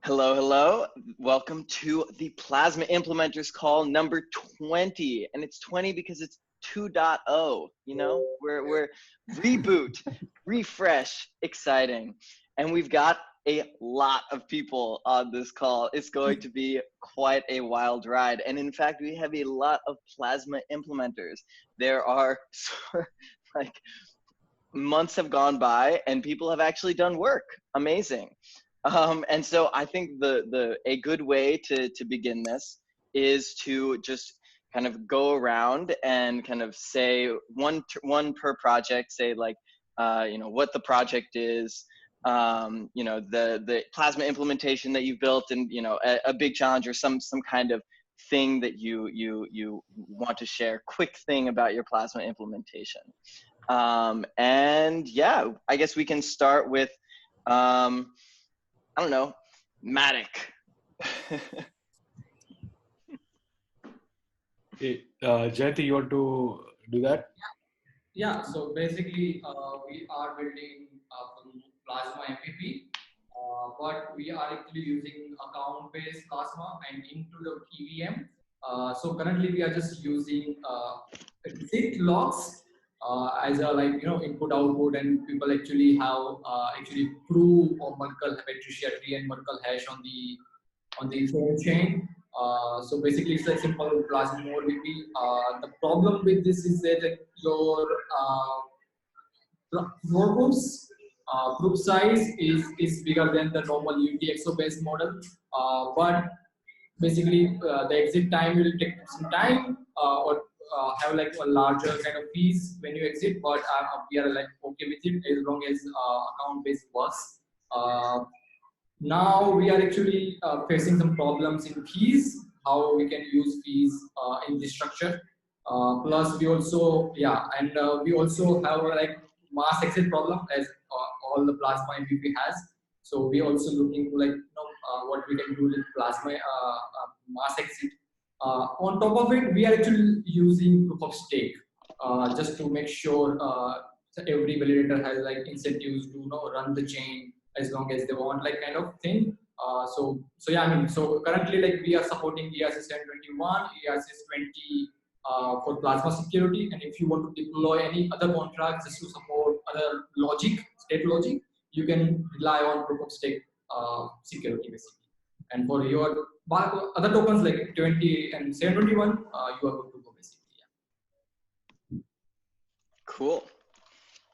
Hello, hello. Welcome to the Plasma Implementers call number 20. And it's 20 because it's 2.0, you know? We're reboot, refresh, exciting. And we've got a lot of people on this call. It's going to be quite a wild ride. And in fact, we have a lot of Plasma implementers. There are like months have gone by and people have actually done work. Amazing. And so I think a good way to begin this is to just kind of go around and kind of say one per project, say like, what the project is, the Plasma implementation that you've built, and a big challenge or some kind of thing that you want to share, quick thing about your Plasma implementation. And yeah, I guess we can start with I don't know, Matic. Hey, Jayanti, you want to do that? Yeah, so basically we are building from Plasma MPP, but we are actually using account-based Plasma and into the EVM. So currently we are just using exit logs as a input output, and people actually have actually prove or Merkle Patricia tree and Merkle hash on the same chain. So basically, it's like simple Plasma ODP. The problem with this is that your group size is bigger than the normal UTXO based model, but basically the exit time will take some time or have like a larger kind of fees when you exit, but we are like okay with it as long as account based works. Now we are actually facing some problems in fees, how we can use fees in this structure. Plus we also, we also have like mass exit problem as all the Plasma MVP has. So we also looking to what we can do with Plasma mass exit. On top of it, we are actually using proof of stake just to make sure every validator has like incentives to run the chain as long as they want, like kind of thing. So currently like we are supporting ERC 721, ERC 20 for Plasma security, and if you want to deploy any other contracts just to support other logic, state logic, you can rely on proof of stake security basically. And for your other tokens like 20 and 721, you are good to go basically. Yeah. Cool.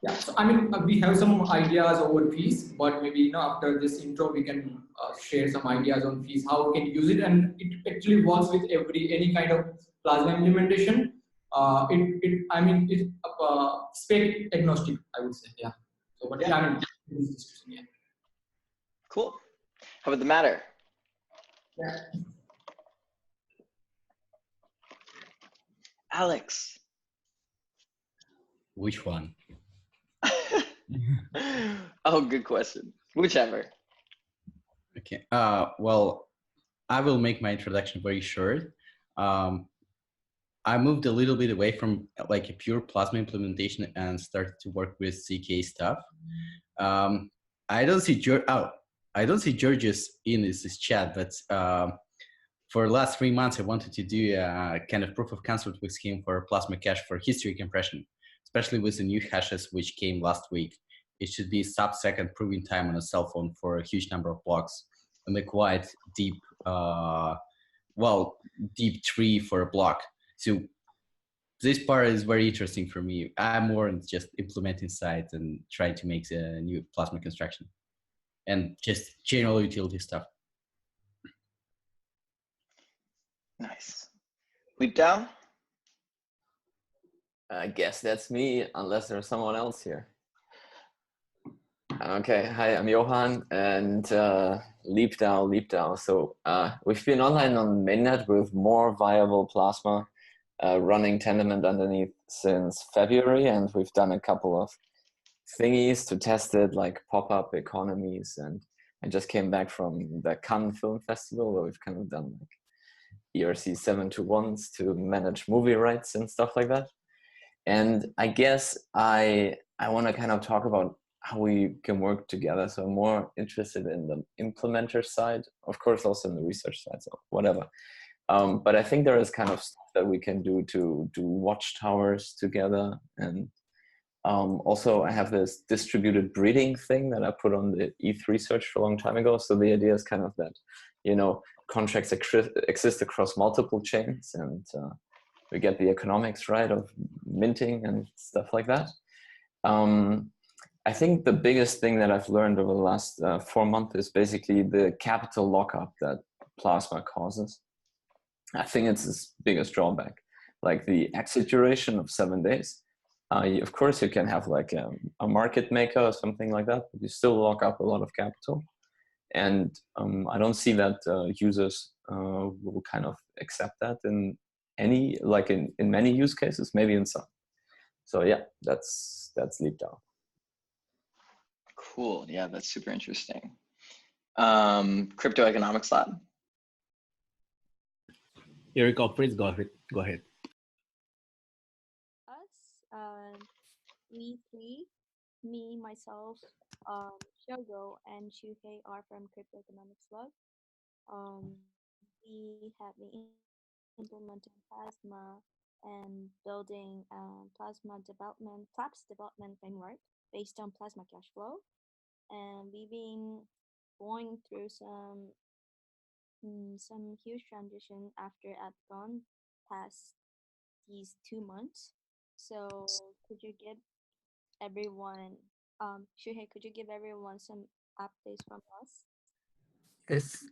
Yeah, so I mean, we have some ideas over fees, but maybe after this intro, we can share some ideas on fees, how we can use it, and it actually works with any kind of Plasma implementation. It's spec agnostic, I would say. Yeah. So, but yeah, I mean, this discussion, yeah. Cool. How about the matter? Yeah. Alex. Which one? Oh, good question. Whichever. Okay. Well, I will make my introduction very short. I moved a little bit away from like a pure Plasma implementation and started to work with CK stuff. I don't see George's in this chat, but for the last 3 months, I wanted to do a kind of proof of concept with him for Plasma cache for history compression, especially with the new hashes which came last week. It should be sub-second proving time on a cell phone for a huge number of blocks and a quite deep, deep tree for a block. So this part is very interesting for me. I'm more in just implementing side and trying to make the new Plasma construction and just general utility stuff. Nice. Leap down? I guess that's me, unless there's someone else here. Okay, hi, I'm Johan, and leap down. So we've been online on mainnet with more viable Plasma running Tendermint underneath since February, and we've done a couple of thingies to test it, like pop-up economies, and I just came back from the Cannes Film Festival where we've kind of done like ERC 721s to manage movie rights and stuff like that. And I guess I want to kind of talk about how we can work together. So I'm more interested in the implementer side, of course, also in the research side, so whatever. But I think there is kind of stuff that we can do to do watchtowers together. And also I have this distributed breeding thing that I put on the ETH research a long time ago. So the idea is kind of that, you know, contracts exist across multiple chains, and we get the economics right of minting and stuff like that. I think the biggest thing that I've learned over the last 4 months is basically the capital lockup that Plasma causes. I think it's its biggest drawback. Like the exit duration of 7 days. Of course, you can have like a market maker or something like that, but you still lock up a lot of capital. And I don't see that users will kind of accept that in any, like in many use cases, maybe in some. So yeah, that's Leap DAO. Cool. Yeah, that's super interesting. Crypto Economics Lab. Erika, please go ahead. Go ahead. Us, we three, me, myself, Shogo, and Shuhei are from Crypto Economics Lab. We have been implementing Plasma and building Plasma development, Plaps development framework based on Plasma cash flow. And we've been going through some huge transition after I've gone past these 2 months. So could you give everyone, Shuhei, could you give everyone some updates from us? Yes,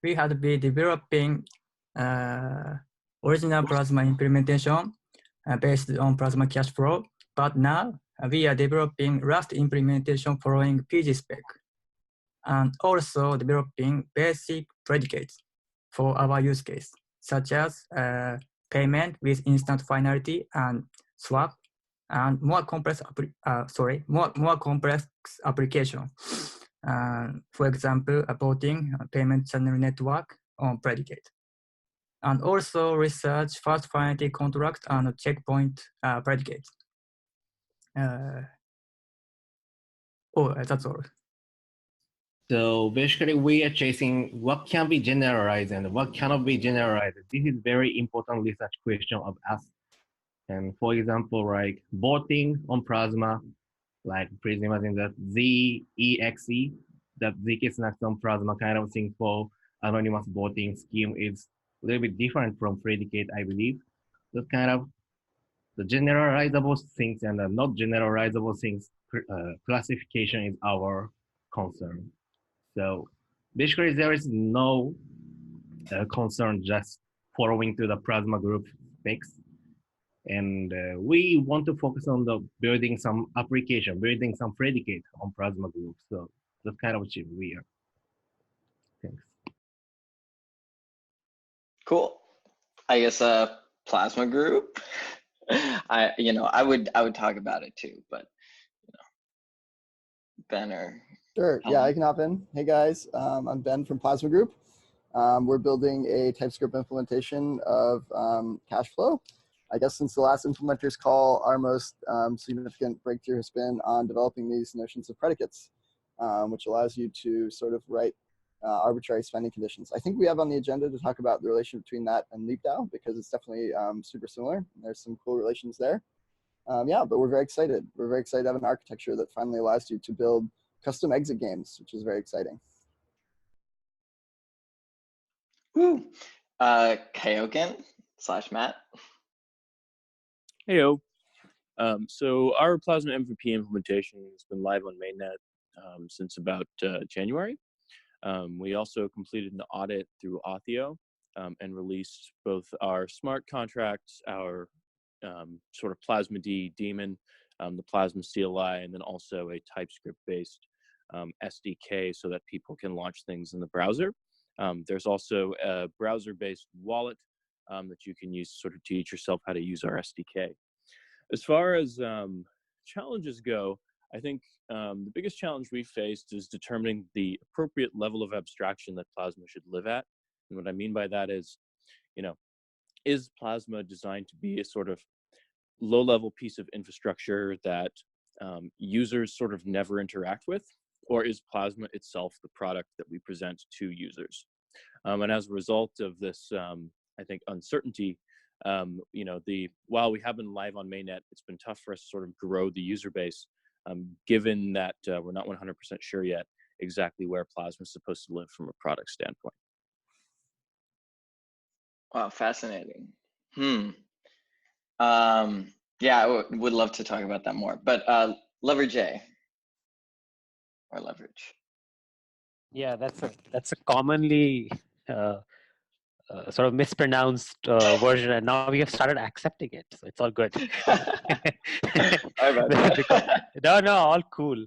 we had been developing original Plasma implementation based on Plasma cash flow, but now we are developing Rust implementation following PG spec, and also developing basic predicates for our use case, such as payment with instant finality and swap, and more complex application. For example, voting payment channel network on predicate. And also research fast finality contract and checkpoint predicate. That's all. So basically, we are chasing what can be generalized and what cannot be generalized. This is very important research question of us. And for example, like voting on Plasma, like please imagine that ZEXE, that ZK snacks on Plasma kind of thing for anonymous voting scheme is a little bit different from predicate, I believe. That kind of the generalizable things and the not generalizable things classification is our concern. So basically, there is no concern just following to the Plasma group specs. And we want to focus on the building some application, building some predicate on Plasma group. So that's kind of what we are. Thanks. Cool. I guess Plasma group. I would talk about it too, but Ben or sure. Yeah, I can hop in. Hey guys, I'm Ben from Plasma Group. We're building a TypeScript implementation of cash flow. I guess since the last implementers call, our most significant breakthrough has been on developing these notions of predicates, which allows you to sort of write arbitrary spending conditions. I think we have on the agenda to talk about the relation between that and Leap DAO because it's definitely super similar. There's some cool relations there. Yeah, but we're very excited. We're very excited to have an architecture that finally allows you to build custom exit games, which is very exciting. Woo. Kayoken/Matt. Heyo. So our Plasma MVP implementation has been live on mainnet since about January. We also completed an audit through Authio and released both our smart contracts, our sort of Plasma D daemon, the Plasma CLI, and then also a TypeScript-based SDK so that people can launch things in the browser. There's also a browser-based wallet that you can use sort of to teach yourself how to use our SDK. As far as challenges go, I think the biggest challenge we faced is determining the appropriate level of abstraction that Plasma should live at. And what I mean by that is, is Plasma designed to be a sort of low-level piece of infrastructure that users sort of never interact with, or is Plasma itself the product that we present to users? And as a result of this, I think, uncertainty, you know, while we have been live on mainnet, it's been tough for us to sort of grow the user base, given that we're not 100% sure yet exactly where Plasma is supposed to live from a product standpoint. Wow, fascinating. Yeah, I would love to talk about that more, but Leverage or leverage. Yeah, that's a commonly sort of mispronounced version, and now we have started accepting it, so it's all good. No, all cool.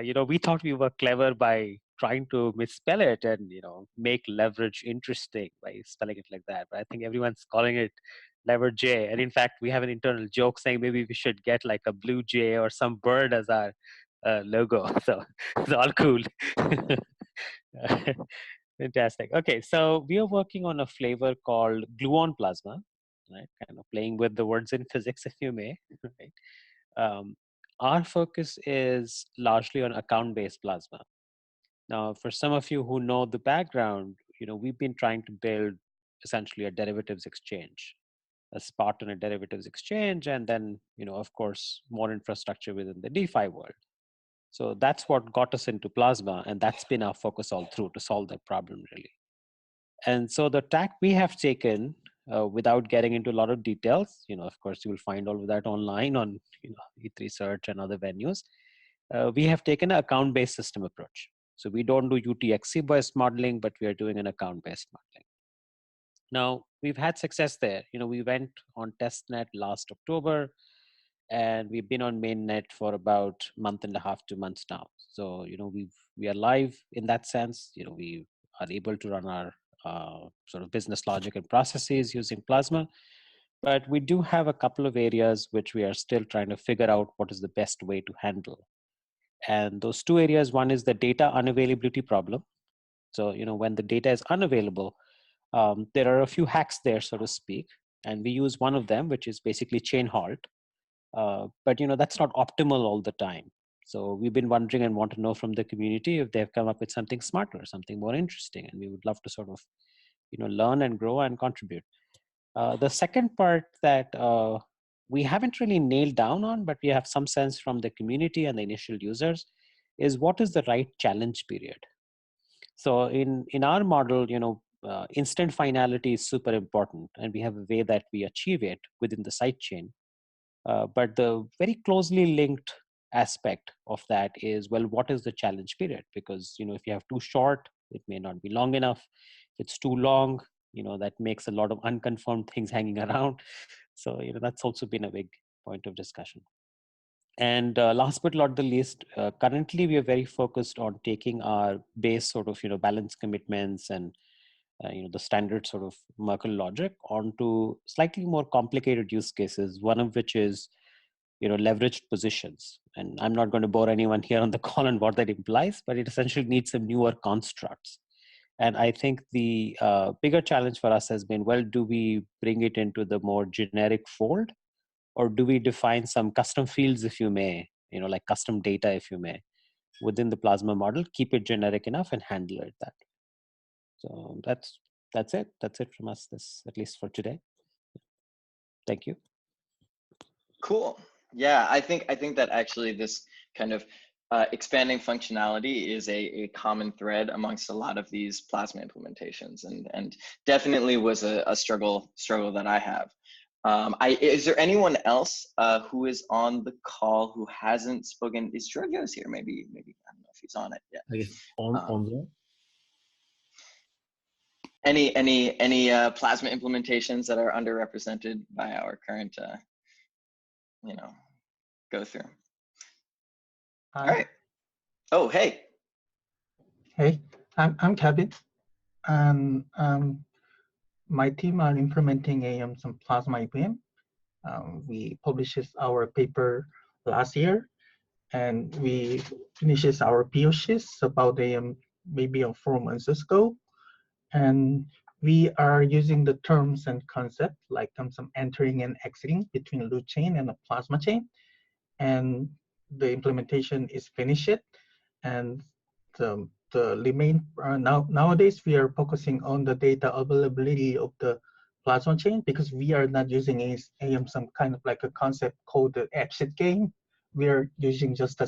You know, we thought we were clever by trying to misspell it and, you know, make leverage interesting by spelling it like that. But I think everyone's calling it leverage. And in fact, we have an internal joke saying maybe we should get like a blue jay or some bird as our logo. So it's all cool. Fantastic. Okay, so we are working on a flavor called gluon plasma, right? Kind of playing with the words in physics, if you may. Right? Our focus is largely on account-based plasma. Now, for some of you who know the background, you know, we've been trying to build essentially a derivatives exchange, a spot on a derivatives exchange, and then, you know, of course, more infrastructure within the DeFi world. So that's what got us into Plasma, and that's been our focus all through to solve that problem, really. And so the tack we have taken, without getting into a lot of details, you know, of course, you will find all of that online on, you know, E3 Search and other venues. We have taken an account-based system approach. So we don't do UTXC-based modeling, but we are doing an account-based modeling. Now, we've had success there. You know, we went on testnet last October, and we've been on mainnet for about a month and a half, 2 months now. So, you know, we are live in that sense. You know, we are able to run our sort of business logic and processes using Plasma. But we do have a couple of areas which we are still trying to figure out what is the best way to handle. And those two areas, one is the data unavailability problem. So, you know, when the data is unavailable, there are a few hacks there, so to speak. And we use one of them, which is basically chain halt. But, you know, that's not optimal all the time. So we've been wondering and want to know from the community if they've come up with something smarter, something more interesting. And we would love to sort of, you know, learn and grow and contribute. The second part that we haven't really nailed down on, but we have some sense from the community and the initial users, is what is the right challenge period. So in our model, you know, instant finality is super important, and we have a way that we achieve it within the sidechain. But the very closely linked aspect of that is, well, what is the challenge period? Because, you know, if you have too short, it may not be long enough. If it's too long, you know, that makes a lot of unconfirmed things hanging around. So, you know, that's also been a big point of discussion. And last but not the least, currently we are very focused on taking our base sort of, you know, balance commitments and, you know, the standard sort of Merkle logic onto slightly more complicated use cases, one of which is, you know, leveraged positions. And I'm not going to bore anyone here on the call on what that implies, but it essentially needs some newer constructs. And I think the bigger challenge for us has been, well, do we bring it into the more generic fold, or do we define some custom fields, if you may, you know, like custom data, if you may, within the Plasma model, keep it generic enough and handle it that way. So that's it. That's it from us, this, at least for today. Thank you. Cool. Yeah, I think that actually this kind of expanding functionality is a common thread amongst a lot of these Plasma implementations, and definitely was a struggle that I have. Is there anyone else who is on the call who hasn't spoken? Is Georgios here? Maybe I don't know if he's on it yet. I guess on there. Any Plasma implementations that are underrepresented by our current you know, go through? All right. Oh, hey. Hey, I'm Kevin, and my team are implementing some Plasma EVM. We published our paper last year, and we finished our POCs about maybe 4 months ago. And we are using the terms and concept like some entering and exiting between loop chain and a plasma chain, and the implementation is finished. And the remain nowadays we are focusing on the data availability of the plasma chain, because we are not using some kind of like a concept called the exit game. We are using just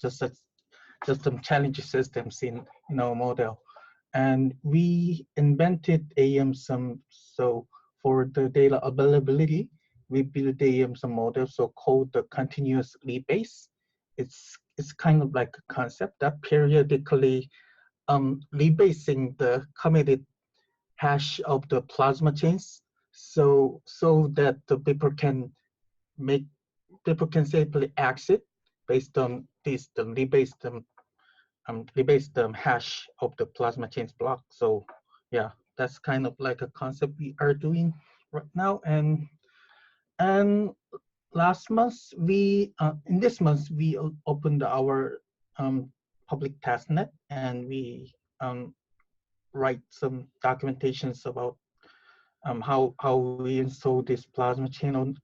some challenge systems in our model. And we invented so for the data availability, we built some model so called the continuous rebase. It's kind of like a concept that periodically rebasing the committed hash of the plasma chains, so that the people can safely exit based on this the rebase the hash of the plasma chains block. So yeah, that's kind of like a concept we are doing right now. And last month in this month we opened our public testnet, and we write some documentations about how we install this plasma chain on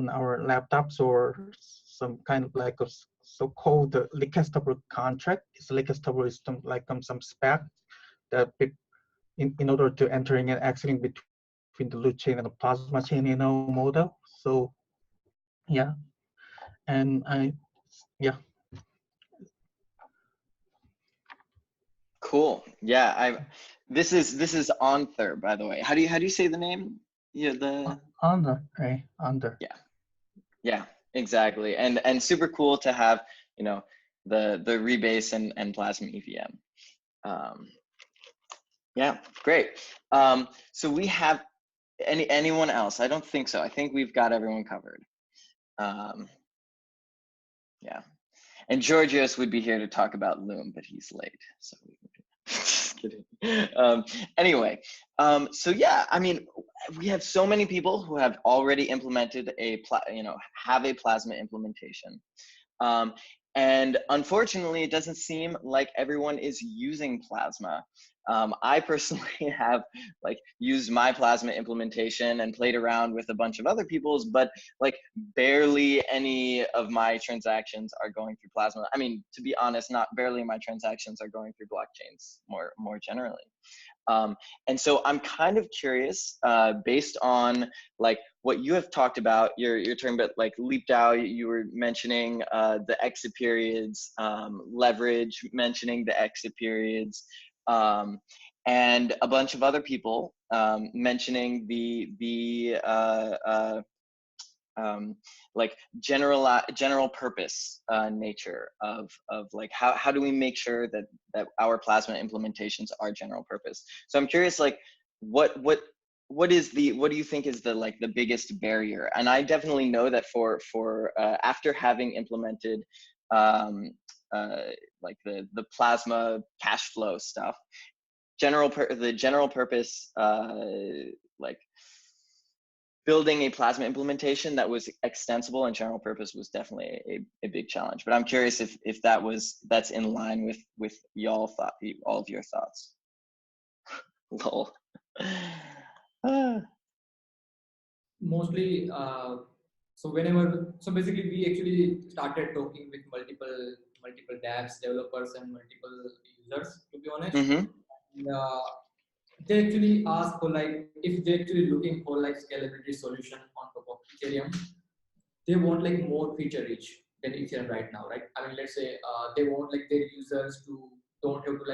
our laptops, or some kind of like a so-called liquestable contract. It's liquestable is some spec that in order to entering and exiting between the loop chain and the plasma chain in our model. So yeah, and yeah. Cool. Yeah, this is Onther, by the way. How do you say the name? Yeah, Under. Yeah, exactly. And super cool to have, the rebase and plasma EVM. Yeah, great. So we have anyone else? I don't think so. I think we've got everyone covered. Yeah. And Georgios would be here to talk about Loom, but he's late. So just kidding. Anyway, so yeah, I mean, we have so many people who have already implemented have a Plasma implementation. And unfortunately, it doesn't seem like everyone is using Plasma. I personally have used my Plasma implementation and played around with a bunch of other people's, but barely any of my transactions are going through Plasma. I mean, to be honest, not barely my transactions are going through blockchains more generally. And so I'm kind of curious, based on what you have talked about, you're talking about Leap DAO, you were mentioning the exit periods, leverage, mentioning the exit periods, and a bunch of other people mentioning the general purpose nature of how do we make sure that our Plasma implementations are general purpose. So I'm curious, what do you think is the biggest barrier? And I definitely know that for after having implemented the Plasma cash flow stuff, the general purpose building a Plasma implementation that was extensible and general purpose was definitely a big challenge. But I'm curious if that's in line with all of your thoughts. Lol. Mostly, so basically we actually started talking with multiple dApps developers and multiple users, to be honest. Mm-hmm. And, they actually ask for if they're actually looking for scalability solution on top of Ethereum, they want more feature rich than Ethereum right now, right? I mean, let's say they want their users to don't have to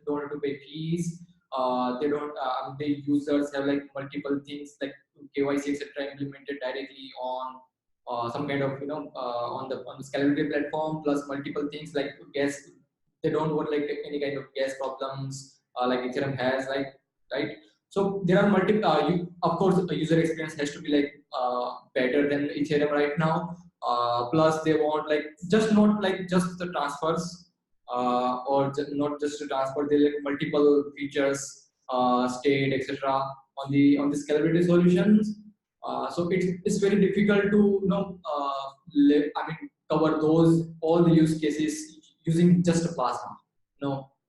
don't have to pay fees. They don't. The users have multiple things like KYC etc. implemented directly on some kind of on the scalability platform, plus multiple things like gas. They don't want any kind of gas problems like Ethereum has, right? So there are multiple. Of course, the user experience has to be better than Ethereum right now. Plus, they want just not just the transfers or not just to transfer. They multiple features, state, etc. on the scalability solutions. So it's very difficult to cover all the use cases using just a Plasma.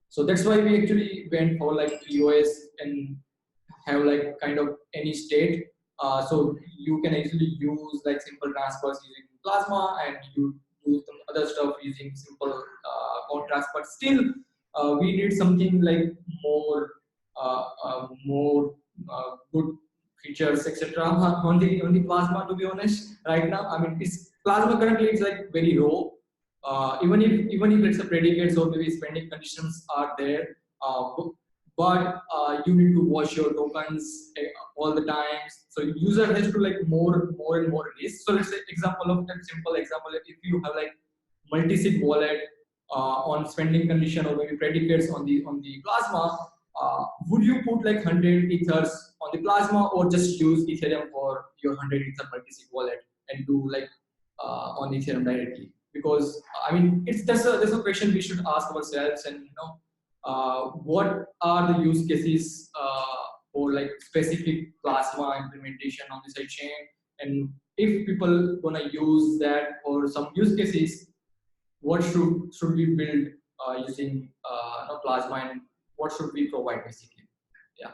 So that's why we actually went for like POS and have like kind of any state. So you can actually use like simple transfers using Plasma, and you use some other stuff using simple contrast. But still, we need something like more good features, etc. On the Plasma, to be honest, right now, I mean, it's Plasma currently is like very raw. Even if let's say predicates or maybe spending conditions are there, but you need to wash your tokens all the time. So user has to like more and more risk. So let's say simple example, if you have like multi-sig wallet on spending condition or maybe predicates on the Plasma, would you put like 100 ethers on the Plasma or just use Ethereum for your 100 ether multi-sig wallet and do like on Ethereum directly? Because I mean, that's a question we should ask ourselves, and what are the use cases for like specific Plasma implementation on the side chain, and if people gonna use that for some use cases, what should we build using Plasma, and what should we provide basically? Yeah.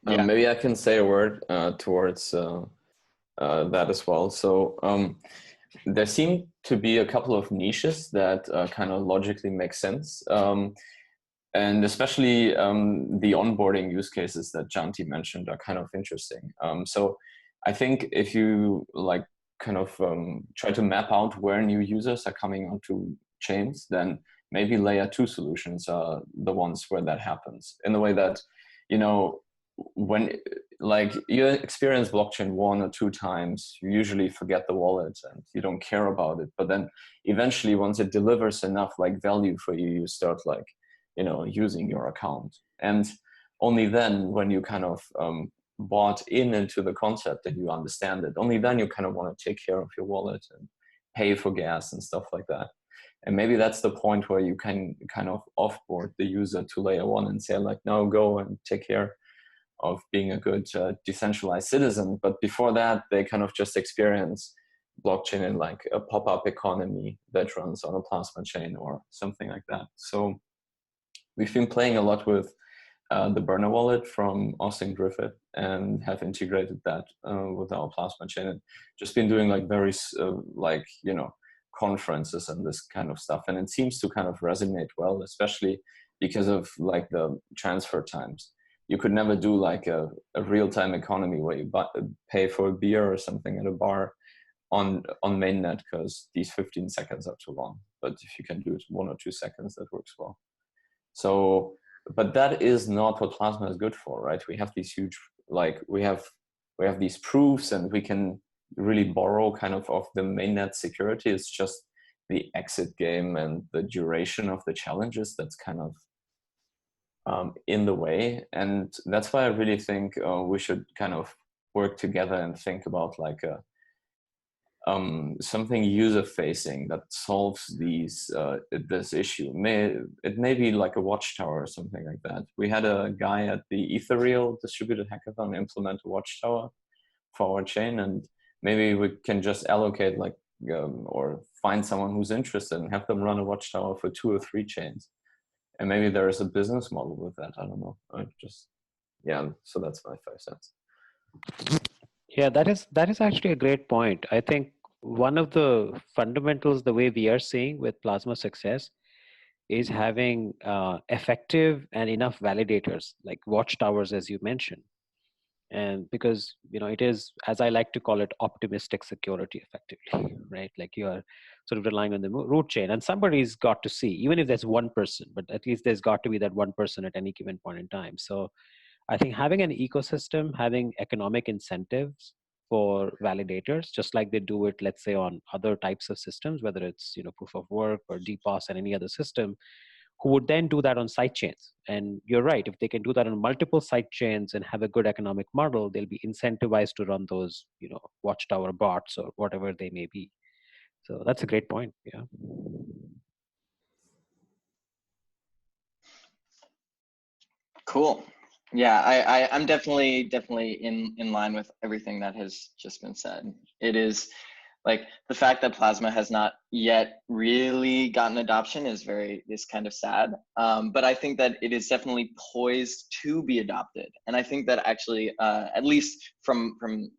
Yeah. Maybe I can say a word towards that as well. So there seem to be a couple of niches that kind of logically make sense. And especially the onboarding use cases that Janti mentioned are kind of interesting. So I think if you like kind of try to map out where new users are coming onto chains, then maybe layer 2 solutions are the ones where that happens, in the way that, you know, when like you experience blockchain 1 or 2 times, you usually forget the wallet and you don't care about it. But then eventually, once it delivers enough like value for you, you start like, you know, using your account. And only then, when you kind of bought into the concept and you understand it, only then you kind of want to take care of your wallet and pay for gas and stuff like that. And maybe that's the point where you can kind of offboard the user to layer 1 and say like, no, go and take care of being a good decentralized citizen. But before that, they kind of just experience blockchain in like a pop-up economy that runs on a Plasma chain or something like that. So we've been playing a lot with the burner wallet from Austin Griffith and have integrated that with our Plasma chain, and just been doing like very like, you know, conferences and this kind of stuff. And it seems to kind of resonate well, especially because of like the transfer times. You could never do like a real-time economy where you pay for a beer or something at a bar on mainnet, because these 15 seconds are too long. But if you can do it 1 or 2 seconds, that works well. So, but that is not what Plasma is good for, right? We have these huge, like we have these proofs, and we can really borrow kind of the mainnet security. It's just the exit game and the duration of the challenges that's kind of in the way. And that's why I really think we should kind of work together and think about like something user facing that solves this issue. It may be like a watchtower or something like that. We had a guy at the Ethereum distributed hackathon implement a watchtower for our chain, and maybe we can just allocate like or find someone who's interested and have them run a watchtower for 2 or 3 chains. And maybe there is a business model with that. I don't know. So that's my 5 cents. Yeah, that is actually a great point. I think one of the fundamentals, the way we are seeing with Plasma success, is having effective and enough validators, like watchtowers, as you mentioned. And because, you know, it is, as I like to call it, optimistic security effectively, right? Like you are sort of relying on the root chain, and somebody's got to see, even if there's one person, but at least there's got to be that one person at any given point in time. So I think having an ecosystem, having economic incentives for validators, just like they do it, let's say, on other types of systems, whether it's, you know, proof of work or DPoS and any other system, who would then do that on side chains. And you're right, if they can do that on multiple side chains and have a good economic model, they'll be incentivized to run those, you know, watchtower bots or whatever they may be. So that's a great point. Yeah. Cool. Yeah, I'm definitely in line with everything that has just been said. It is like the fact that Plasma has not yet really gotten adoption is kind of sad. But I think that it is definitely poised to be adopted. And I think that actually, at least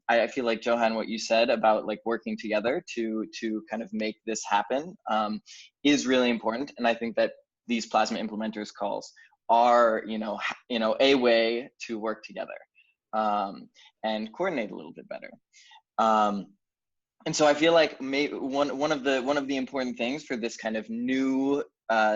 I feel like Johan, what you said about like working together to kind of make this happen is really important. And I think that these Plasma implementers calls are, a way to work together and coordinate a little bit better. And so I feel like one of the important things for this kind of new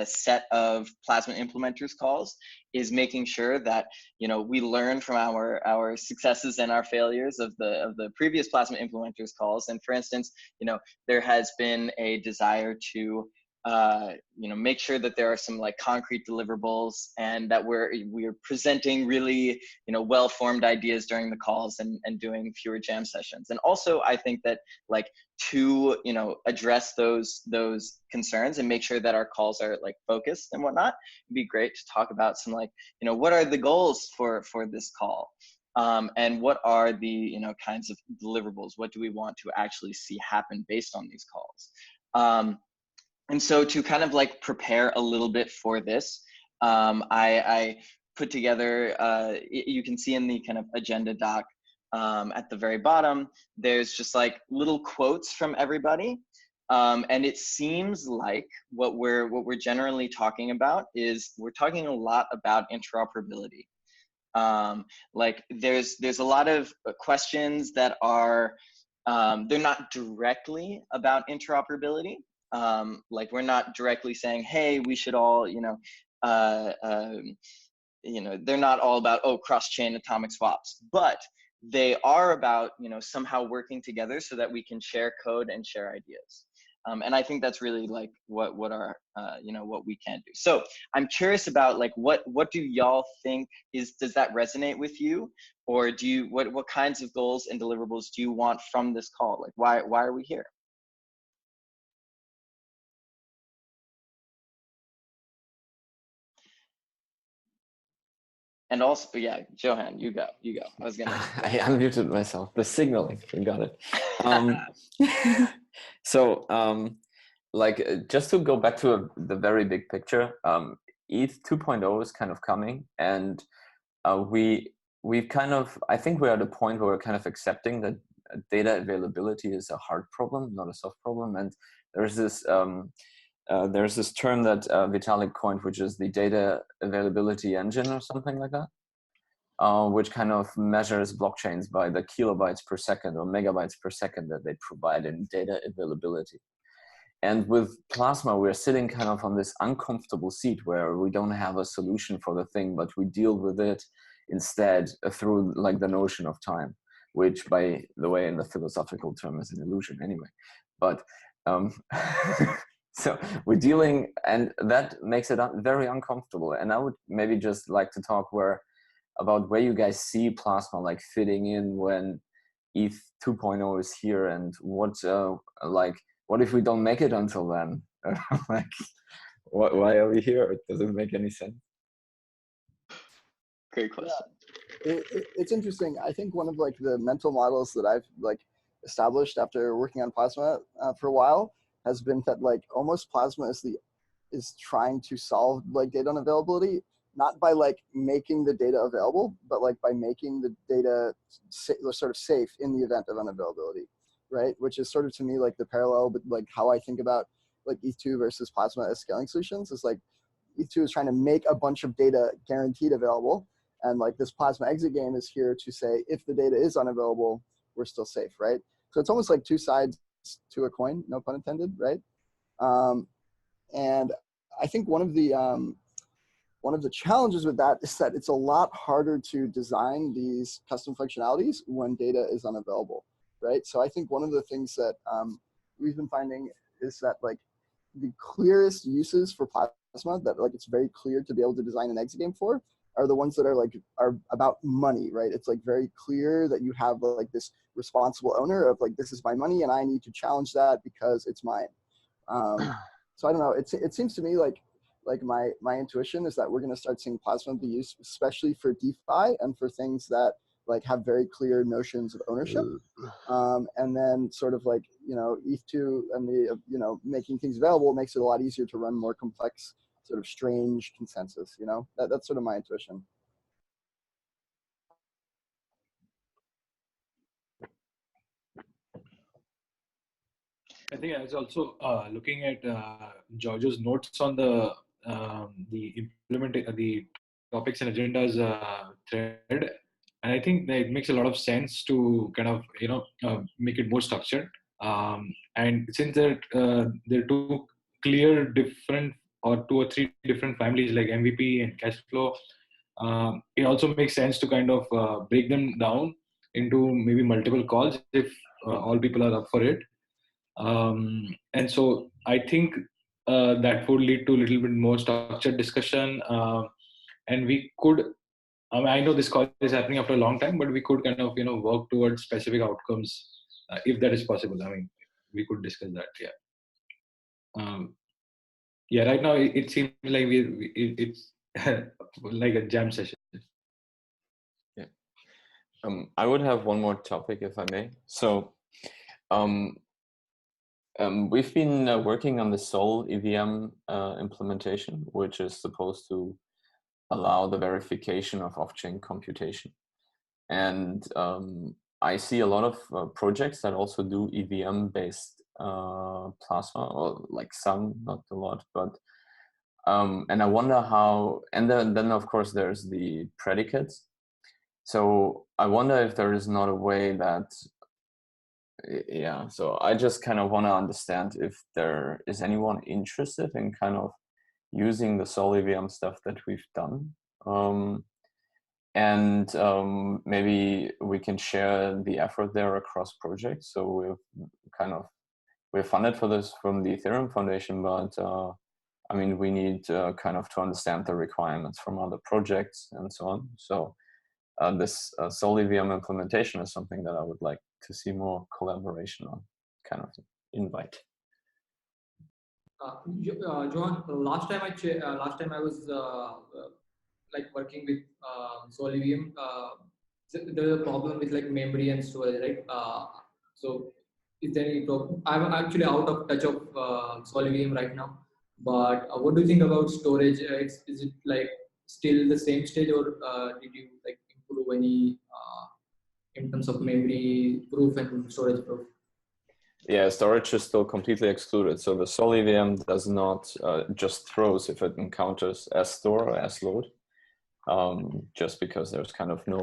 set of Plasma implementers calls is making sure that we learn from our successes and our failures of the previous Plasma implementers calls. And for instance, there has been a desire to make sure that there are some like concrete deliverables and that we're presenting really, well-formed ideas during the calls and doing fewer jam sessions. And also I think that like to, address those concerns and make sure that our calls are like focused and whatnot, it'd be great to talk about some like, what are the goals for this call? And what are the, kinds of deliverables? What do we want to actually see happen based on these calls? And so to kind of like prepare a little bit for this, I put together, you can see in the kind of agenda doc at the very bottom, there's just like little quotes from everybody. And it seems like what we're generally talking about is we're talking a lot about interoperability. Like there's a lot of questions that are, they're not directly about interoperability. Like we're not directly saying, hey, we should all, they're not all about, oh, cross-chain atomic swaps, but they are about, somehow working together so that we can share code and share ideas. And I think that's really like what our, what we can do. So I'm curious about like, what do y'all think does that resonate with you? Or what kinds of goals and deliverables do you want from this call? Like, why are we here? And also, yeah, Johan, you go. I was gonna. I unmuted myself. The signaling, we got it. Just to go back to the very big picture, ETH 2.0 is kind of coming, and we've kind of, I think we're at a point where we're kind of accepting that data availability is a hard problem, not a soft problem, and there's this term that Vitalik coined, which is the data availability engine or something like that, which kind of measures blockchains by the kilobytes per second or megabytes per second that they provide in data availability. And with Plasma, we're sitting kind of on this uncomfortable seat where we don't have a solution for the thing, but we deal with it instead through like the notion of time, which by the way, in the philosophical term is an illusion anyway. But so we're dealing, and that makes it very uncomfortable. And I would maybe just like to talk about where you guys see Plasma like fitting in when ETH 2.0 is here, and what if we don't make it until then? Like, why are we here? It doesn't make any sense. Great question. Yeah. It's interesting. I think one of like the mental models that I've like established after working on Plasma for a while has been that like almost Plasma is trying to solve like data unavailability, not by like making the data available, but like by making the data sort of safe in the event of unavailability, right? Which is sort of to me like the parallel, but like how I think about like ETH2 versus Plasma as scaling solutions is like ETH2 is trying to make a bunch of data guaranteed available, and like this Plasma exit game is here to say if the data is unavailable, we're still safe, right? So it's almost like two sides to a coin, no pun intended, right? And I think one of the challenges with that is that it's a lot harder to design these custom functionalities when data is unavailable, right? So I think one of the things that we've been finding is that like the clearest uses for Plasma that like it's very clear to be able to design an exit game for are the ones that are about money, right? It's like very clear that you have like this responsible owner of like, this is my money and I need to challenge that because it's mine. So I don't know, it seems to me like my intuition is that we're going to start seeing Plasma be used, especially for DeFi and for things that like have very clear notions of ownership. And then sort of like, you know, ETH2 and the, you know, making things available makes it a lot easier to run more complex, sort of strange consensus, you know, that's sort of my intuition. I think I was also looking at George's notes on the the topics and agendas thread, and I think that it makes a lot of sense to kind of make it more structured. And since there are two clear different or two or three different families like MVP and cash flow, it also makes sense to kind of break them down into maybe multiple calls if all people are up for it. And so I think that would lead to a little bit more structured discussion. And we could, I mean, I know this call is happening after a long time, but we could kind of, work towards specific outcomes if that is possible. I mean, we could discuss that. Yeah. Right now it seems like it's like a jam session. Yeah. I would have one more topic if I may. So, we've been working on the Sol EVM implementation, which is supposed to allow the verification of off-chain computation. And I see a lot of projects that also do EVM-based plasma, or like some, not a lot, but and I wonder how. And then of course there's the predicates. So I wonder if there is not a way that. Yeah, so I just kind of want to understand if there is anyone interested in kind of using the Sol EVM stuff that we've done. And maybe we can share the effort there across projects. So we're funded for this from the Ethereum Foundation, but I mean, we need kind of to understand the requirements from other projects and so on. So this Sol EVM implementation is something that I would like to see more collaboration on, kind of invite. Johan, last time I was like working with Sol EVM. There's a problem with like memory and storage, right? So is there any problem? I'm actually out of touch of Sol EVM right now. But what do you think about storage? Is it like still the same stage, or did you like improve any in terms of memory proof and storage proof? Yeah, storage is still completely excluded. So the Sol EVM does not just throws if it encounters S store or S load, just because there's kind of no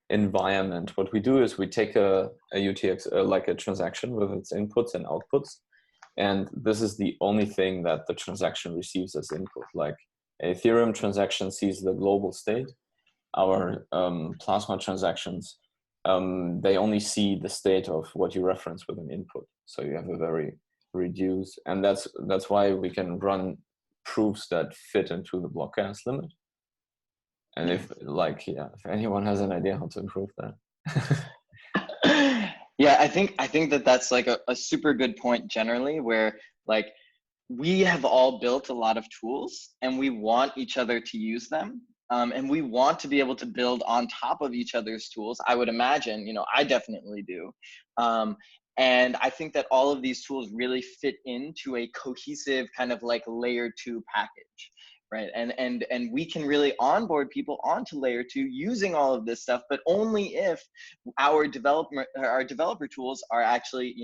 environment. What we do is we take a UTX, like a transaction with its inputs and outputs. And this is the only thing that the transaction receives as input. Like Ethereum transaction sees the global state. Our Plasma transactions, they only see the state of what you reference with an input. So you have a very reduced, and that's why we can run proofs that fit into the block gas limit. And if anyone has an idea how to improve that. Yeah, I think that that's like a super good point generally, where like we have all built a lot of tools and we want each other to use them. And we want to be able to build on top of each other's tools. I would imagine, I definitely do. And I think that all of these tools really fit into a cohesive kind of like layer 2 package, right? And we can really onboard people onto layer 2 using all of this stuff, but only if our developer tools are actually,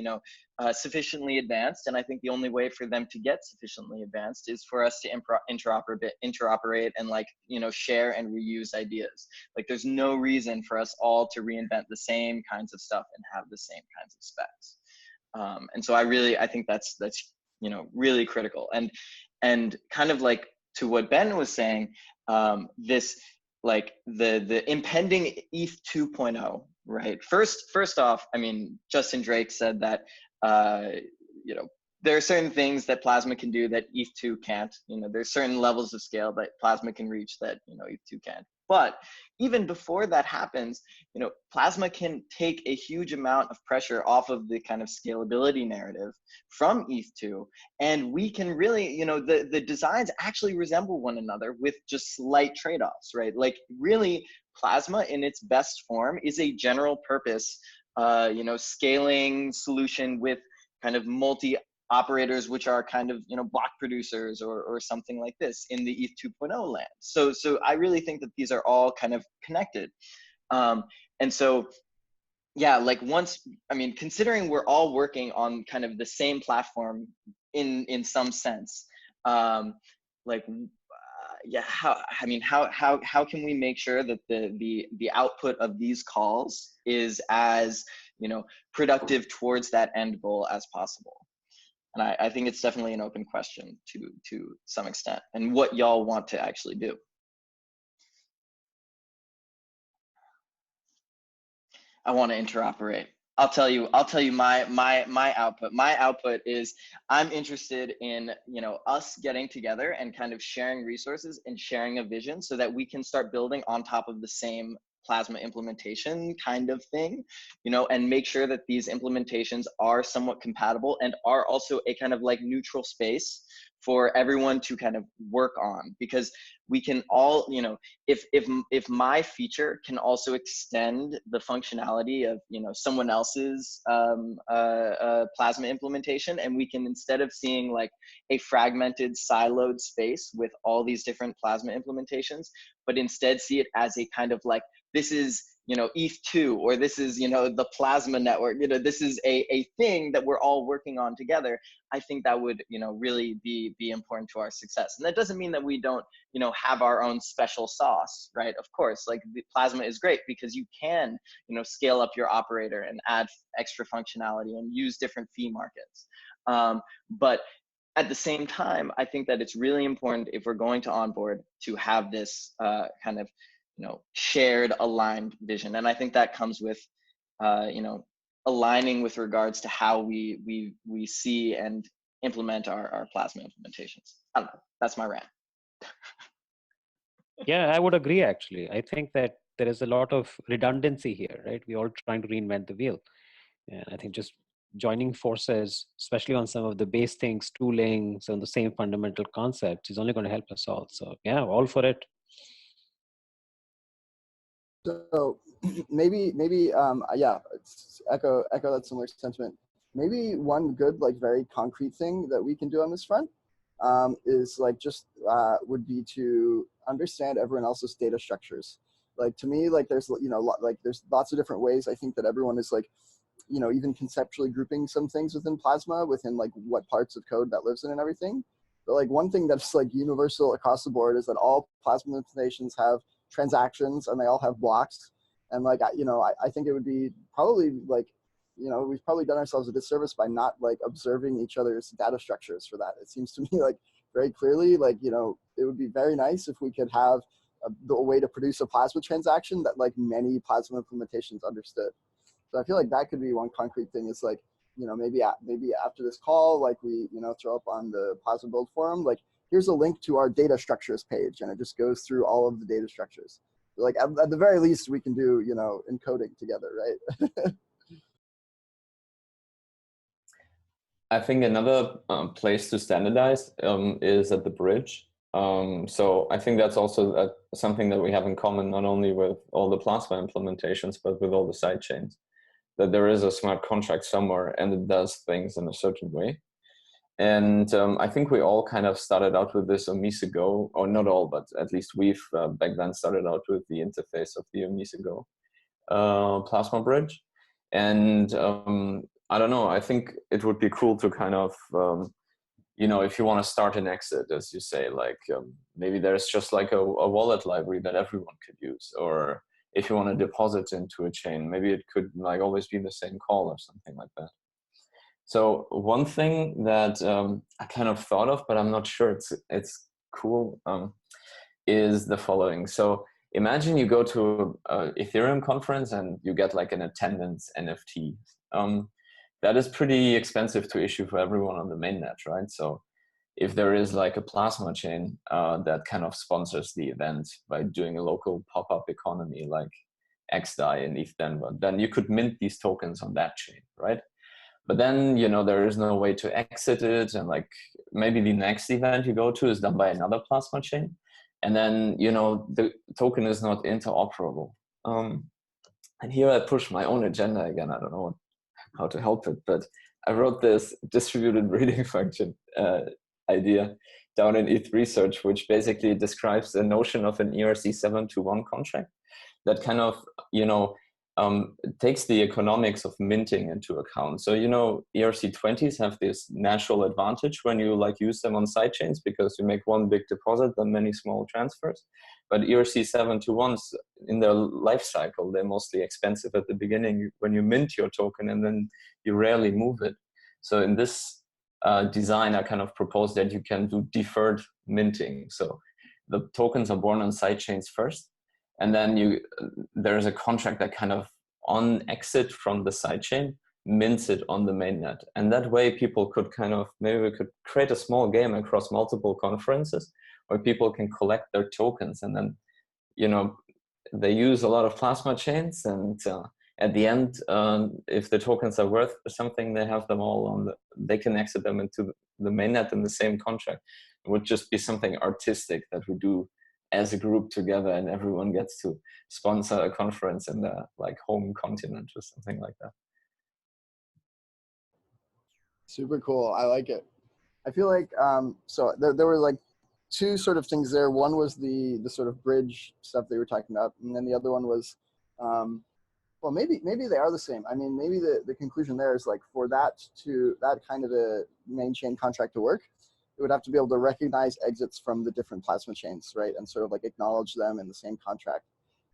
sufficiently advanced. And I think the only way for them to get sufficiently advanced is for us to interoperate and share and reuse ideas. Like there's no reason for us all to reinvent the same kinds of stuff and have the same kinds of specs. And so I think that's really critical. And kind of like to what Ben was saying, this like the impending ETH 2.0, right? First off, I mean, Justin Drake said that there are certain things that Plasma can do that ETH2 can't. There's certain levels of scale that Plasma can reach that ETH2 can't. But even before that happens, Plasma can take a huge amount of pressure off of the kind of scalability narrative from ETH2, and we can really, the designs actually resemble one another with just slight trade-offs, right? Like really, Plasma in its best form is a general purpose, you know, scaling solution with kind of multi operators, which are kind of, you know, block producers or something like this in the ETH 2.0 land. So I really think that these are all kind of connected. And so, yeah, like once, I mean, considering we're all working on kind of the same platform in some sense, like, yeah, how can we make sure that the output of these calls is as, you know, productive towards that end goal as possible? And I think it's definitely an open question to some extent, and what y'all want to actually do. I want to interoperate. I'll tell you my output. My output is I'm interested in, you know, us getting together and kind of sharing resources and sharing a vision so that we can start building on top of the same Plasma implementation kind of thing, you know, and make sure that these implementations are somewhat compatible and are also a kind of like neutral space for everyone to kind of work on, because we can all, you know, if my feature can also extend the functionality of, you know, someone else's Plasma implementation, and we can, instead of seeing like a fragmented siloed space with all these different Plasma implementations, but instead see it as a kind of like, this is, you know, ETH2, or this is, you know, the Plasma network, you know, this is a thing that we're all working on together. I think that would, you know, really be important to our success. And that doesn't mean that we don't, you know, have our own special sauce, right? Of course, like the Plasma is great because you can, you know, scale up your operator and add extra functionality and use different fee markets. But at the same time, I think that it's really important, if we're going to onboard, to have this kind of, you know, shared, aligned vision. And I think that comes with, you know, aligning with regards to how we see and implement our Plasma implementations. I don't know, that's my rant. Yeah, I would agree, actually. I think that there is a lot of redundancy here, right? We're all trying to reinvent the wheel. And I think just joining forces, especially on some of the base things, tooling, some of the same fundamental concepts, is only going to help us all. So yeah, all for it. So maybe yeah, echo that similar sentiment. Maybe one good, like, very concrete thing that we can do on this front is like just would be to understand everyone else's data structures. Like, to me, like, there's, you know, like, there's lots of different ways I think that everyone is, like, you know, even conceptually grouping some things within Plasma, within like what parts of code that lives in and everything. But like one thing that's like universal across the board is that all Plasma implementations have transactions and they all have blocks. And like, you know, I think it would be probably like, you know, we've probably done ourselves a disservice by not like observing each other's data structures for that. It seems to me like very clearly, like, you know, it would be very nice if we could have a way to produce a Plasma transaction that like many Plasma implementations understood. So I feel like that could be one concrete thing, is like, you know, maybe after this call, like we, you know, throw up on the Plasma build forum, like, here's a link to our data structures page, and it just goes through all of the data structures. So like at the very least, we can do, you know, encoding together, right? I think another place to standardize is at the bridge. So I think that's also something that we have in common, not only with all the Plasma implementations, but with all the side chains, that there is a smart contract somewhere and it does things in a certain way. And I think we all kind of started out with this OmiseGo, or not all, but at least we've back then started out with the interface of the OmiseGo Plasma bridge. And I don't know, I think it would be cool to kind of, you know, if you want to start an exit, as you say, like maybe there's just like a wallet library that everyone could use. Or if you want to deposit into a chain, maybe it could like always be the same call or something like that. So one thing that I kind of thought of, but I'm not sure it's cool, is the following. So imagine you go to an Ethereum conference and you get like an attendance NFT. That is pretty expensive to issue for everyone on the mainnet, right? So if there is like a Plasma chain that kind of sponsors the event by doing a local pop-up economy like XDAI in ETH Denver, then you could mint these tokens on that chain, right? But then, you know, there is no way to exit it. And like maybe the next event you go to is done by another Plasma chain. and then the token is not interoperable. And here I push my own agenda again. I don't know how to help it, but I wrote this distributed reading function idea down in ETH research, which basically describes the notion of an ERC721 contract that kind of, takes the economics of minting into account. So, ERC20s have this natural advantage when you use them on sidechains because you make one big deposit and many small transfers. But ERC721s, in their life cycle, they're mostly expensive at the beginning when you mint your token, and then you rarely move it. So in this design, I kind of propose that you can do deferred minting. So the tokens are born on sidechains first, and then there's a contract that kind of on exit from the sidechain mints it on the mainnet. And that way people could maybe we could create a small game across multiple conferences where people can collect their tokens, and then, they use a lot of plasma chains, and at the end, if the tokens are worth something, they have them all they can exit them into the mainnet in the same contract. It would just be something artistic that we do as a group together, and everyone gets to sponsor a conference in their home continent or something like that. Super cool. I like it. I feel like, so there were two sort of things there. One was the sort of bridge stuff they were talking about, and then the other one was, well, maybe they are the same. I mean, maybe the conclusion there is for that kind of a main chain contract to work, it would have to be able to recognize exits from the different plasma chains, right? And sort of acknowledge them in the same contract.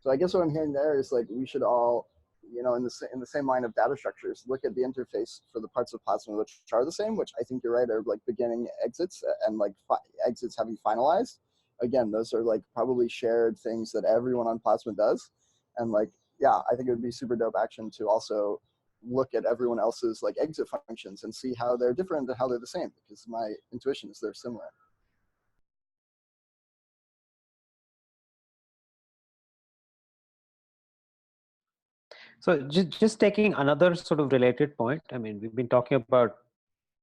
So I guess what I'm hearing there is we should all, in the same line of data structures, look at the interface for the parts of Plasma which are the same, which I think you're right, are beginning exits and exits having finalized. Again, those are probably shared things that everyone on Plasma does. And yeah, I think it would be super dope action to also look at everyone else's exit functions and see how they're different and how they're the same, because my intuition is they're similar. So just taking another sort of related point, I mean, we've been talking about,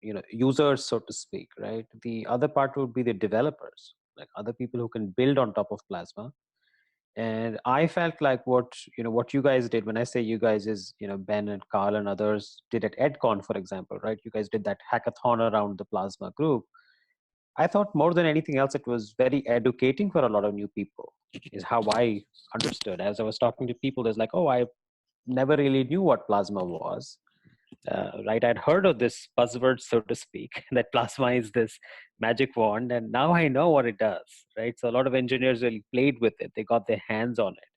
users, so to speak, right? The other part would be the developers, other people who can build on top of Plasma. And I felt like what you guys did, when I say you guys is, Ben and Carl and others did at EdCon, for example, right? You guys did that hackathon around the Plasma group. I thought more than anything else, it was very educating for a lot of new people, is how I understood. As I was talking to people, there's oh, I never really knew what Plasma was. Right, I'd heard of this buzzword, so to speak, that Plasma is this magic wand, and now I know what it does, right? So a lot of engineers really played with it. They got their hands on it,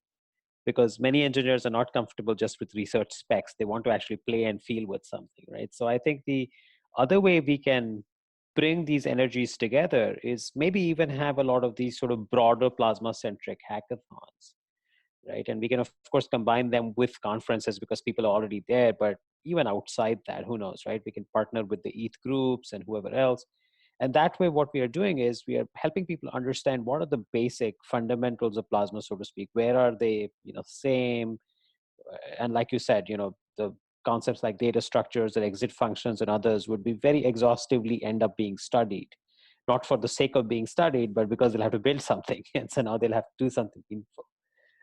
because many engineers are not comfortable just with research specs. They want to actually play and feel with something, right? So I think the other way we can bring these energies together is maybe even have a lot of these sort of broader Plasma-centric hackathons, right? And we can, of course, combine them with conferences because people are already there, but even outside that, who knows, right? We can partner with the ETH groups and whoever else. And that way, what we are doing is we are helping people understand what are the basic fundamentals of Plasma, so to speak. Where are they, same? And like you said, the concepts like data structures and exit functions and others would be very exhaustively end up being studied, not for the sake of being studied, but because they'll have to build something. And so now they'll have to do something meaningful.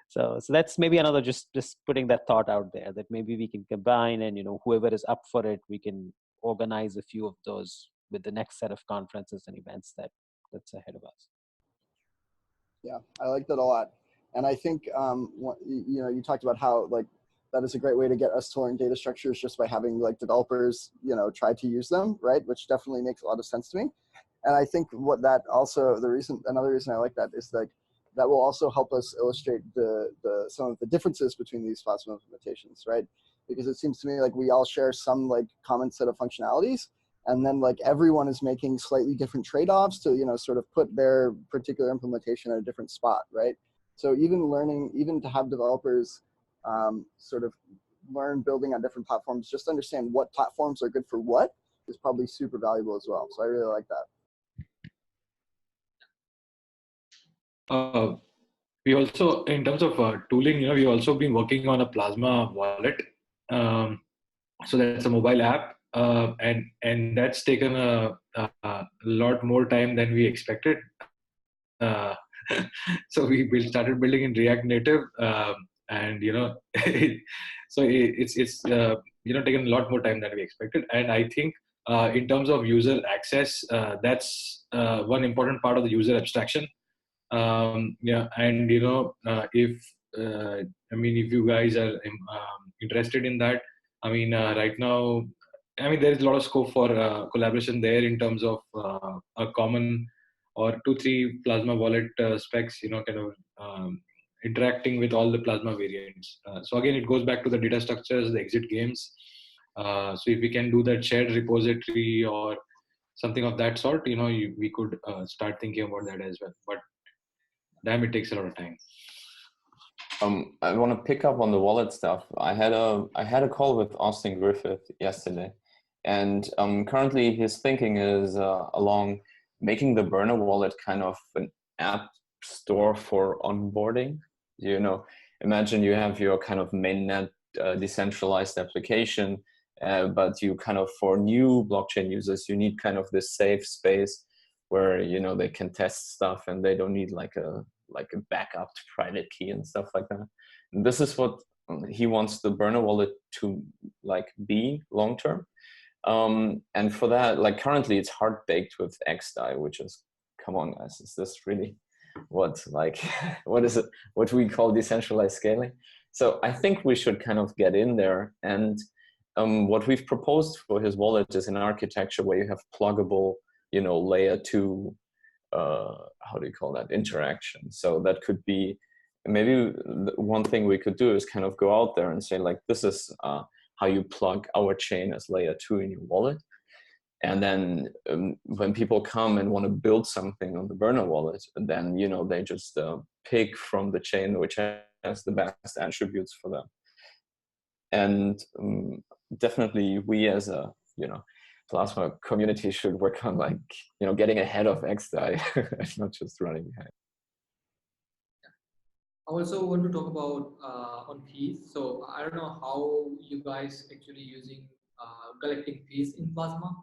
So that's maybe another, just putting that thought out there, that maybe we can combine, and whoever is up for it, we can organize a few of those with the next set of conferences and events that's ahead of us. Yeah, I like that a lot. And I think, you talked about how that is a great way to get us to learn data structures just by having developers, try to use them, right? Which definitely makes a lot of sense to me. And I think what that also, another reason I like that is that will also help us illustrate some of the differences between these Plasma implementations, right? Because it seems to me we all share some common set of functionalities, and then everyone is making slightly different trade-offs to sort of put their particular implementation at a different spot, right? So even to have developers sort of learn building on different platforms, just understand what platforms are good for what is probably super valuable as well. So I really like that. We also, in terms of tooling, we've also been working on a Plasma wallet. So that's a mobile app, and that's taken a lot more time than we expected. So we started building in React Native, and it's taken a lot more time than we expected. And I think in terms of user access, that's one important part of the user abstraction. Yeah, and if if you guys are interested in that, right now, there is a lot of scope for collaboration there in terms of a common or 2-3 Plasma wallet specs, kind of interacting with all the Plasma variants. So again, it goes back to the data structures, the exit games. So if we can do that shared repository or something of that sort, we could start thinking about that as well. But damn, it takes a lot of time. I want to pick up on the wallet stuff. I had a call with Austin Griffith yesterday, and currently his thinking is along making the Burner wallet kind of an app store for onboarding. Imagine you have your kind of mainnet decentralized application, but you kind of, for new blockchain users, you need kind of this safe space where they can test stuff and they don't need like a backup private key and stuff like that. And this is what he wants the Burner wallet to be long term. And for that, currently it's hard baked with XDAI, which is, come on guys, is this really what is it? What we call decentralized scaling? So I think we should kind of get in there. And what we've proposed for his wallet is an architecture where you have pluggable, layer 2, how do you call that, interaction. So that could be, maybe one thing we could do is kind of go out there and say, this is how you plug our chain as layer 2 in your wallet. And then when people come and want to build something on the Burner wallet, then, they just pick from the chain which has the best attributes for them. And definitely we as a, Plasma community should work on getting ahead of XDAI, not just running behind. I also want to talk about on fees. So I don't know how you guys actually using collecting fees in Plasma.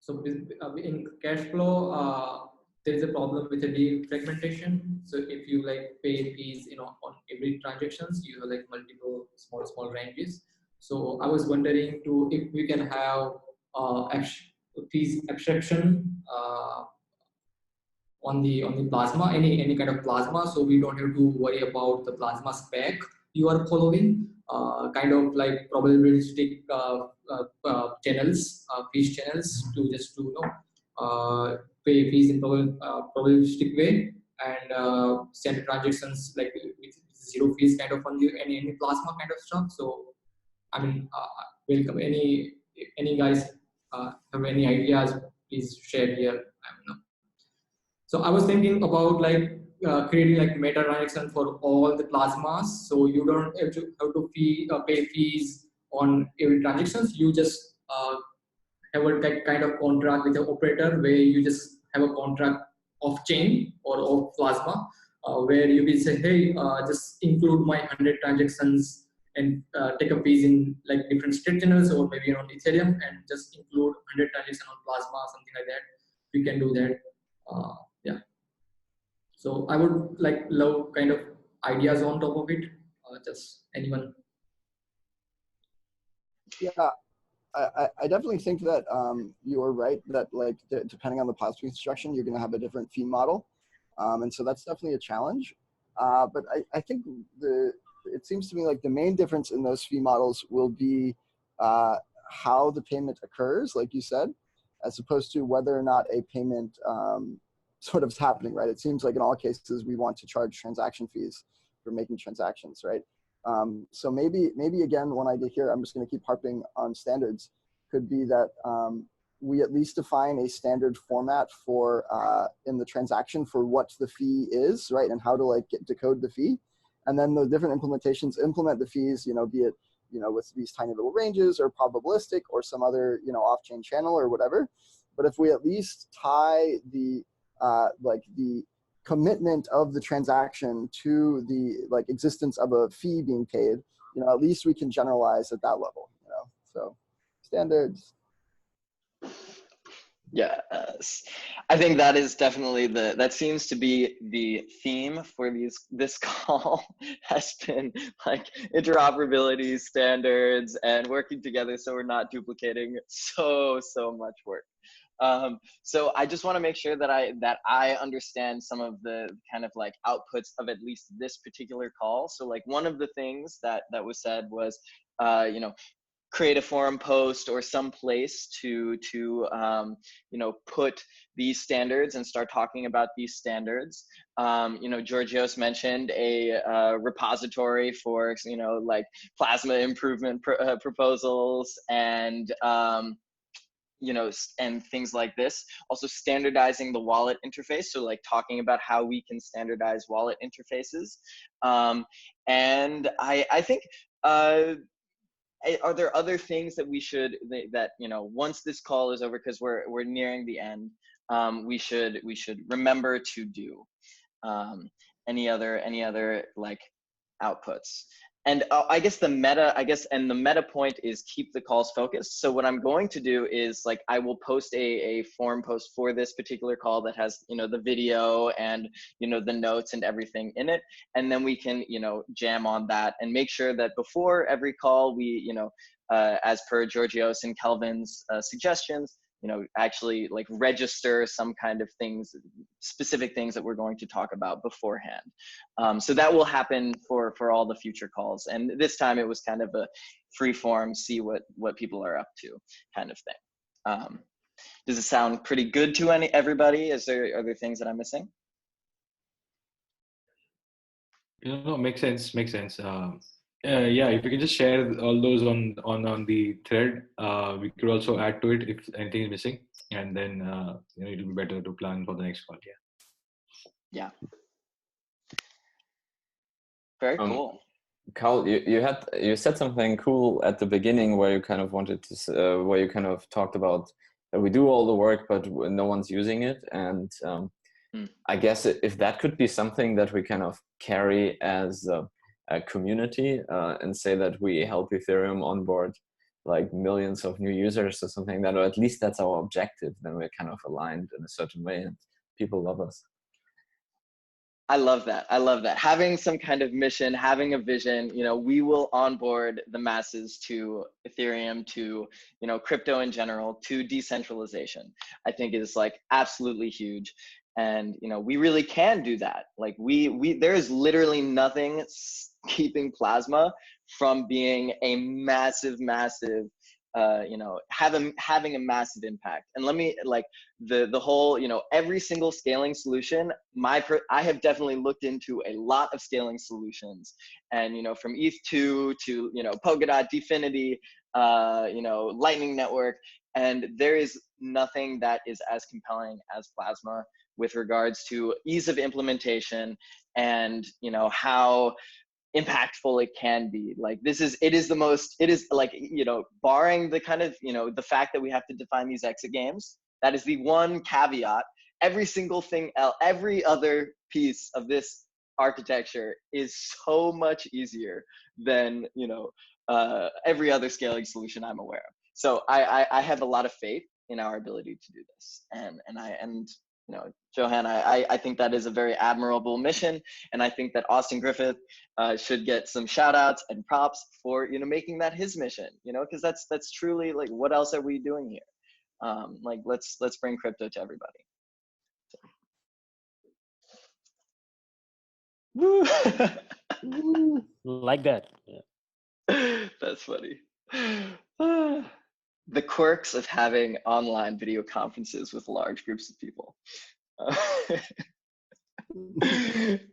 So in cash flow, there is a problem with the defragmentation. So if you pay fees, on every transactions, you have multiple small ranges. So I was wondering if we can have fees abstraction on the Plasma, any kind of Plasma, so we don't have to worry about the Plasma spec you are following, kind of probabilistic channels, fees channels to pay fees in probabilistic way, and send transactions with zero fees kind of on the any Plasma kind of stuff. So welcome any guys have any ideas, please share here. So I was thinking about creating meta transaction for all the Plasmas, so you don't have to pay fees on every transactions. You just have a kind of contract with the operator where you just have a contract off chain or off Plasma, where you will say, hey, just include my 100 transactions and take a fees in different state channels or maybe on Ethereum, and just include 100 transactions on Plasma, something like that. We can do that. Yeah. So I would love kind of ideas on top of it. Just anyone. Yeah, I definitely think that you're right that depending on the Plasma construction, you're going to have a different fee model, and so that's definitely a challenge. But I think it seems to me like the main difference in those fee models will be how the payment occurs, like you said, as opposed to whether or not a payment sort of is happening, right? It seems like in all cases we want to charge transaction fees for making transactions, right? So maybe again, one idea here, I'm just going to keep harping on standards, could be that we at least define a standard format for in the transaction for what the fee is, right? And how to decode the fee. And then the different implementations implement the fees, be it, with these tiny little ranges or probabilistic or some other, off-chain channel or whatever. But if we at least tie the the commitment of the transaction to the existence of a fee being paid, at least we can generalize at that level, so standards. Yes. I think that is definitely that seems to be the theme for this call has been like interoperability standards and working together so we're not duplicating so much work. So I just want to make sure that I understand some of the kind of like outputs of at least this particular call. So like one of the things that was said was, you know, create a forum post or some place to you know, put these standards and start talking about these standards. You know, Georgios mentioned a repository for, you know, like plasma improvement proposals and you know, and things like this. Also standardizing the wallet interface. So like talking about how we can standardize wallet interfaces. And I think, are there other things that we should, that, you know, once this call is over, because we're nearing the end, we should remember to do? Any other like outputs? And I guess the meta point is keep the calls focused. So what I'm going to do is like, I will post a forum post for this particular call that has, you know, the video and, you know, the notes and everything in it. And then we can, you know, jam on that and make sure that before every call, we, you know, as per Georgios and Kelvin's suggestions, you know, actually like register some kind of things, specific things that we're going to talk about beforehand. So that will happen for all the future calls. And this time it was kind of a free form, see what people are up to kind of thing. Does it sound pretty good to everybody? Are there things that I'm missing? You know, makes sense. Yeah, if you can just share all those on the thread, we could also add to it if anything is missing, and then you know, it'll be better to plan for the next call. Yeah. Very cool. Carl, you said something cool at the beginning where you kind of wanted to where you kind of talked about that we do all the work but no one's using it, and I guess if that could be something that we kind of carry as a community and say that we help Ethereum onboard like millions of new users or something, that, or at least that's our objective, then we're kind of aligned in a certain way and people love us. I love that. I love that. Having some kind of mission, having a vision, you know, we will onboard the masses to Ethereum, to, you know, crypto in general, to decentralization, I think is like absolutely huge. And, you know, we really can do that. Like there is literally nothing keeping Plasma from being a massive, you know, having a massive impact. And let me, like, the whole, you know, every single scaling solution, I have definitely looked into a lot of scaling solutions, and, you know, from ETH2 to, you know, Polkadot, Dfinity, you know, Lightning Network, and there is nothing that is as compelling as Plasma with regards to ease of implementation and, you know, how impactful it can be. Like it is like, you know, barring the kind of, you know, the fact that we have to define these exit games, that is the one caveat. Every single thing else, every other piece of this architecture is so much easier than, you know, every other scaling solution I'm aware of. So I have a lot of faith in our ability to do this. And you know, Johan, I think that is a very admirable mission. And I think that Austin Griffith should get some shout outs and props for, you know, making that his mission, you know, because that's truly like, what else are we doing here? Like, let's bring crypto to everybody. So. Woo. Like that. Yeah. That's funny. The quirks of having online video conferences with large groups of people.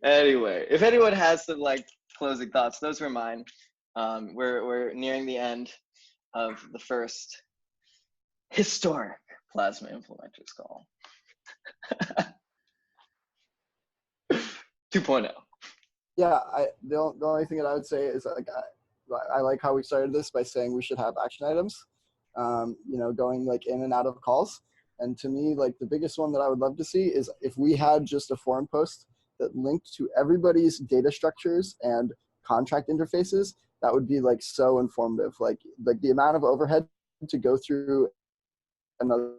Anyway, if anyone has some like closing thoughts, those were mine. We're nearing the end of the first historic Plasma Implementers call. 2.0. Yeah, the only thing that I would say is like I like how we started this by saying we should have action items, you know, going like in and out of calls. And to me, like the biggest one that I would love to see is if we had just a forum post that linked to everybody's data structures and contract interfaces. That would be like so informative. Like the amount of overhead to go through another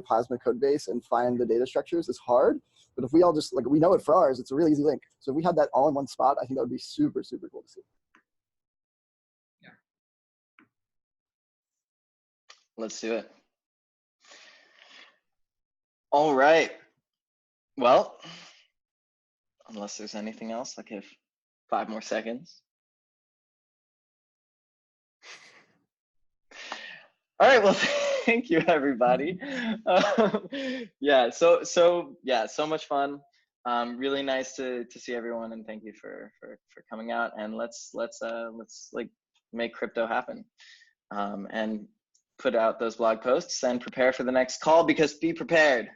Plasma code base and find the data structures is hard. But if we all just, like, we know it for ours, it's a really easy link. So if we had that all in one spot, I think that would be super, super cool to see. Let's do it. All right. Well, unless there's anything else, I'll give 5 more seconds. All right. Well, thank you, everybody. Yeah. So much fun. Really nice to see everyone, and thank you for coming out. And let's like make crypto happen, and put out those blog posts and prepare for the next call, because be prepared.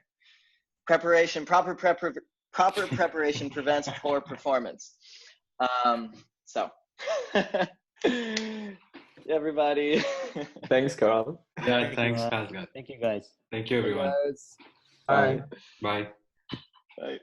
Preparation, proper preparation prevents poor performance. So everybody. Thanks, Carl. Yeah, thanks, Pascal. Thank you, guys. Thank you, everyone. Guys. Bye. Bye. Bye.